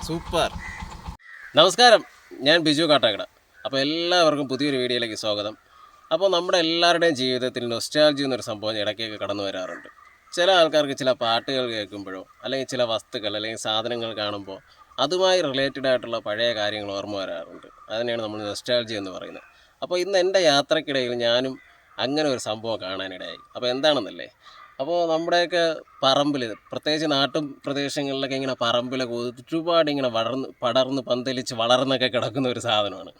Super. നമസ്കാരം, ഞാൻ ബിജു കാട്ടാക്കട. അപ്പോൾ എല്ലാവർക്കും പുതിയൊരു വീഡിയോയിലേക്ക് സ്വാഗതം. അപ്പോൾ നമ്മുടെ എല്ലാവരുടെയും ജീവിതത്തിൽ നൊസ്റ്റാൾജി എന്നൊരു സംഭവം ഇടയ്ക്കൊക്കെ കടന്നു വരാറുണ്ട്. ചില ആൾക്കാർക്ക് ചില പാട്ടുകൾ കേൾക്കുമ്പോഴോ അല്ലെങ്കിൽ ചില വസ്തുക്കൾ അല്ലെങ്കിൽ സാധനങ്ങൾ കാണുമ്പോൾ അതുമായി റിലേറ്റഡ് ആയിട്ടുള്ള പഴയ കാര്യങ്ങൾ ഓർമ്മ വരാറുണ്ട്. അതിനെയാണ് നമ്മൾ നൊസ്റ്റാൾജി എന്ന് പറയുന്നത്. അപ്പോൾ ഇന്ന് എൻ്റെ യാത്രക്കിടയിൽ ഞാനും അങ്ങനെ ഒരു സംഭവം കാണാനിടയായി. അപ്പോൾ എന്താണെന്നല്ലേ, അപ്പോൾ നമ്മുടെയൊക്കെ പറമ്പിൽ, പ്രത്യേകിച്ച് നാട്ടും പ്രദേശങ്ങളിലൊക്കെ ഇങ്ങനെ പറമ്പിലൊക്കെ ഒരുപാട് ഇങ്ങനെ പടർന്ന് പന്തലിച്ച് വളർന്നൊക്കെ കിടക്കുന്ന ഒരു സാധനമാണ്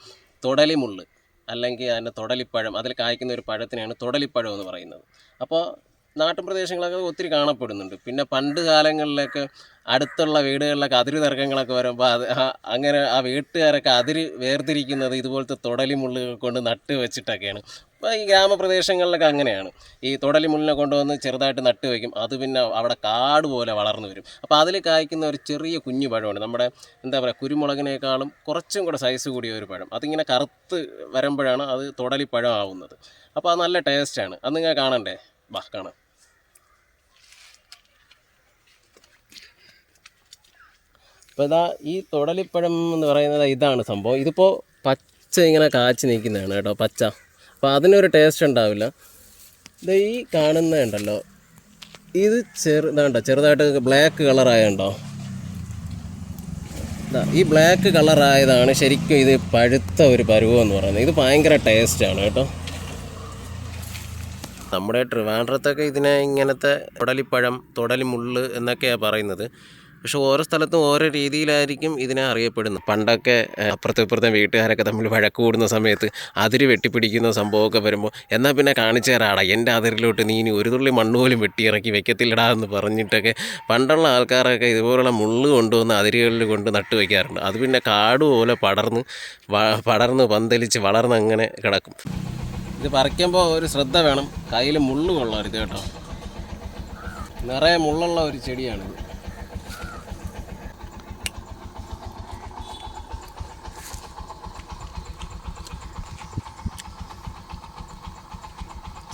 തൊടലിമുള്ള്, അല്ലെങ്കിൽ അതിൻ്റെ തൊടലിപ്പഴം. അതിൽ കായ്ക്കുന്ന ഒരു പഴത്തിനെയാണ് തൊടലിപ്പഴം എന്ന് പറയുന്നത്. അപ്പോൾ നാട്ടും പ്രദേശങ്ങളൊക്കെ ഒത്തിരി കാണപ്പെടുന്നുണ്ട്. പിന്നെ പണ്ട് കാലങ്ങളിലൊക്കെ അടുത്തുള്ള വീടുകളിലൊക്കെ അതിര് തർക്കങ്ങളൊക്കെ വരുമ്പോൾ അങ്ങനെ ആ വീട്ടുകാരൊക്കെ അതിര് വേർതിരിക്കുന്നത് ഇതുപോലത്തെ തൊടലിമുള്ളുകൾ കൊണ്ട് നട്ട് വെച്ചിട്ടൊക്കെയാണ്. അപ്പോൾ ഈ ഗ്രാമപ്രദേശങ്ങളിലൊക്കെ അങ്ങനെയാണ്. ഈ തൊടലിമുള്ളിനെ കൊണ്ടുവന്ന് ചെറുതായിട്ട് നട്ട് വയ്ക്കും. അത് പിന്നെ അവിടെ കാട് പോലെ വളർന്നു വരും. അപ്പോൾ അതിൽ കായ്ക്കുന്ന ഒരു ചെറിയ കുഞ്ഞു പഴമാണ്. നമ്മുടെ എന്താ പറയുക, കുരുമുളകിനേക്കാളും കുറച്ചും കൂടെ സൈസ് കൂടിയ ഒരു പഴം. അതിങ്ങനെ കറുത്ത് വരുമ്പോഴാണ് അത് തൊടലിപ്പഴം ആവുന്നത്. അപ്പോൾ അത് നല്ല ടേസ്റ്റാണ്. അത് നിങ്ങൾ കാണണ്ടേ? വാ കാണാം. അപ്പോൾ ഇതാ ഈ തൊടലിപ്പഴം എന്ന് പറയുന്നത് ഇതാണ് സംഭവം. ഇതിപ്പോൾ പച്ച ഇങ്ങനെ കാച്ചി നിൽക്കുന്നതാണ് കേട്ടോ, പച്ച. അപ്പോൾ അതിനൊരു ടേസ്റ്റ് ഉണ്ടാവില്ല. ഇത് ഈ കാണുന്നതുണ്ടല്ലോ, ഇത് ചെറുതായിട്ട് ബ്ലാക്ക് കളറായുണ്ടോ? ഈ ബ്ലാക്ക് കളറായതാണ് ശരിക്കും ഇത് പഴുത്ത ഒരു പരുവം എന്ന് പറയുന്നത്. ഇത് ഭയങ്കര ടേസ്റ്റാണ് കേട്ടോ. നമ്മുടെ ട്രിവാൻഡ്രത്തൊക്കെ ഇതിനെ ഇങ്ങനത്തെ തൊടലിപ്പഴം, തൊടലിമുള്ള് എന്നൊക്കെയാണ് പറയുന്നത്. പക്ഷെ ഓരോ സ്ഥലത്തും ഓരോ രീതിയിലായിരിക്കും ഇതിനെ അറിയപ്പെടുന്നത്. പണ്ടൊക്കെ അപ്പുറത്തും ഇപ്പുറത്തും വീട്ടുകാരൊക്കെ തമ്മിൽ വഴക്ക് കൂടുന്ന സമയത്ത് അതിര് വെട്ടിപ്പിടിക്കുന്ന സംഭവമൊക്കെ വരുമ്പോൾ, എന്നാൽ പിന്നെ കാണിച്ചു തരാടാ, എൻ്റെ അതിരിലോട്ട് നീ ഇനി ഒരു തുള്ളി മണ്ണ് പോലും വെട്ടിയിറക്കി വെക്കത്തില്ലടാ എന്ന് പറഞ്ഞിട്ടൊക്കെ പണ്ടുള്ള ആൾക്കാരൊക്കെ ഇതുപോലുള്ള മുള്ള് കൊണ്ടുവന്ന് അതിരുകളിൽ കൊണ്ട് നട്ടു വയ്ക്കാറുണ്ട്. അത് പിന്നെ കാട് പോലെ പടർന്ന് പന്തലിച്ച് വളർന്ന് അങ്ങനെ കിടക്കും. ഇത് പറിക്കുമ്പോൾ ഒരു ശ്രദ്ധ വേണം, കയ്യിൽ മുള്ള് കൊള്ളരുത് കേട്ടോ. നിറയെ മുള്ളുള്ള ഒരു ചെടിയാണിത്.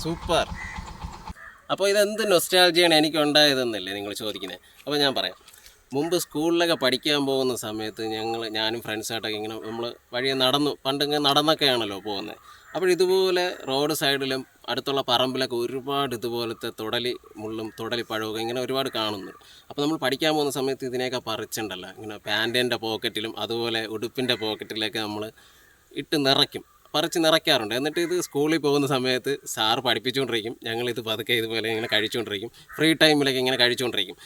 സൂപ്പർ. അപ്പോൾ ഇതെന്ത് നൊസ്റ്റാൾജിയാണ് എനിക്കുണ്ടായതെന്നല്ലേ നിങ്ങൾ ചോദിക്കുന്നത്. അപ്പോൾ ഞാൻ പറയാം. മുമ്പ് സ്കൂളിലൊക്കെ പഠിക്കാൻ പോകുന്ന സമയത്ത് ഞാനും ഫ്രണ്ട്സായിട്ടൊക്കെ ഇങ്ങനെ നമ്മൾ വഴിയെ പണ്ടിങ്ങനെ നടന്നൊക്കെയാണല്ലോ പോകുന്നത്. അപ്പോൾ ഇതുപോലെ റോഡ് സൈഡിലും അടുത്തുള്ള പറമ്പിലൊക്കെ ഒരുപാട് ഇതുപോലത്തെ തൊടലിമുള്ളും തൊടലിപ്പഴമൊക്കെ ഇങ്ങനെ ഒരുപാട് കാണുന്നുണ്ട്. അപ്പോൾ നമ്മൾ പഠിക്കാൻ പോകുന്ന സമയത്ത് ഇതിനെയൊക്കെ പറിച്ചുണ്ടല്ലോ, ഇങ്ങനെ പാൻറ്റിൻ്റെ പോക്കറ്റിലും അതുപോലെ ഉടുപ്പിൻ്റെ പോക്കറ്റിലൊക്കെ നമ്മൾ പറിച്ച് നിറയ്ക്കാറുണ്ട്. എന്നിട്ട് ഇത് സ്കൂളിൽ പോകുന്ന സമയത്ത് സാറ് പഠിപ്പിച്ചുകൊണ്ടിരിക്കും, ഞങ്ങളിത് പതുക്കെ ഇതുപോലെ ഇങ്ങനെ കഴിച്ചുകൊണ്ടിരിക്കും. ഫ്രീ ടൈമിലൊക്കെ ഇങ്ങനെ കഴിച്ചുകൊണ്ടിരിക്കും.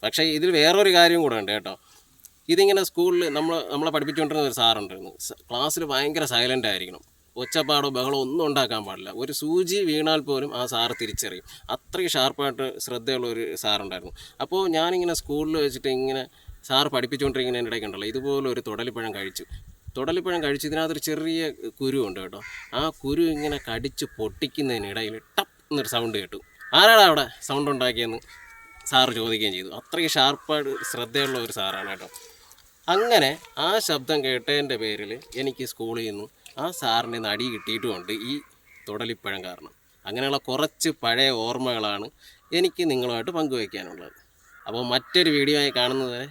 പക്ഷേ ഇതിൽ വേറൊരു കാര്യം കൂടെ ഉണ്ട് കേട്ടോ. ഇതിങ്ങനെ സ്കൂളിൽ നമ്മളെ പഠിപ്പിച്ചുകൊണ്ടിരുന്ന ഒരു സാറുണ്ടായിരുന്നു. ക്ലാസ്സിൽ ഭയങ്കര സൈലൻ്റ് ആയിരിക്കണം. ഒച്ചപ്പാടോ ബഹളോ ഒന്നും ഉണ്ടാക്കാൻ പാടില്ല. ഒരു സൂചി വീണാൽ പോലും ആ സാറ് തിരിച്ചറിയും. അത്രയും ഷാർപ്പായിട്ട് ശ്രദ്ധയുള്ള ഒരു സാറുണ്ടായിരുന്നു. അപ്പോൾ ഞാനിങ്ങനെ സ്കൂളിൽ വെച്ചിട്ട് ഇങ്ങനെ സാറ് പഠിപ്പിച്ചുകൊണ്ടിരിക്കുന്നതിൻ്റെ ഇടയ്ക്കുണ്ടല്ലോ, ഇതുപോലെ ഒരു തൊടലിപ്പഴം കഴിച്ചു. ഇതിനകത്തൊരു ചെറിയ കുരുവുണ്ട് കേട്ടോ. ആ കുരു ഇങ്ങനെ കടിച്ച് പൊട്ടിക്കുന്നതിനിടയിൽ ടപ്പ് എന്നൊരു സൗണ്ട് കേട്ടു. ആരാടാ അവിടെ സൗണ്ട് ഉണ്ടാക്കിയെന്ന് സാറ് ചോദിക്കുകയും ചെയ്തു. അത്രയും ഷാർപ്പായിട്ട് ശ്രദ്ധയുള്ള ഒരു സാറാണ് കേട്ടോ. അങ്ങനെ ആ ശബ്ദം കേട്ടതിൻ്റെ പേരിൽ എനിക്ക് സ്കൂളിൽ നിന്ന് ആ സാറിൻ്റെ നിന്ന് അടി കിട്ടിയിട്ടുമുണ്ട് ഈ തൊടലിപ്പഴം കാരണം. അങ്ങനെയുള്ള കുറച്ച് പഴയ ഓർമ്മകളാണ് എനിക്ക് നിങ്ങളുമായിട്ട് പങ്കുവയ്ക്കാനുള്ളത്. അപ്പോൾ മറ്റൊരു വീഡിയോ ആയി കാണുന്നത് വരെ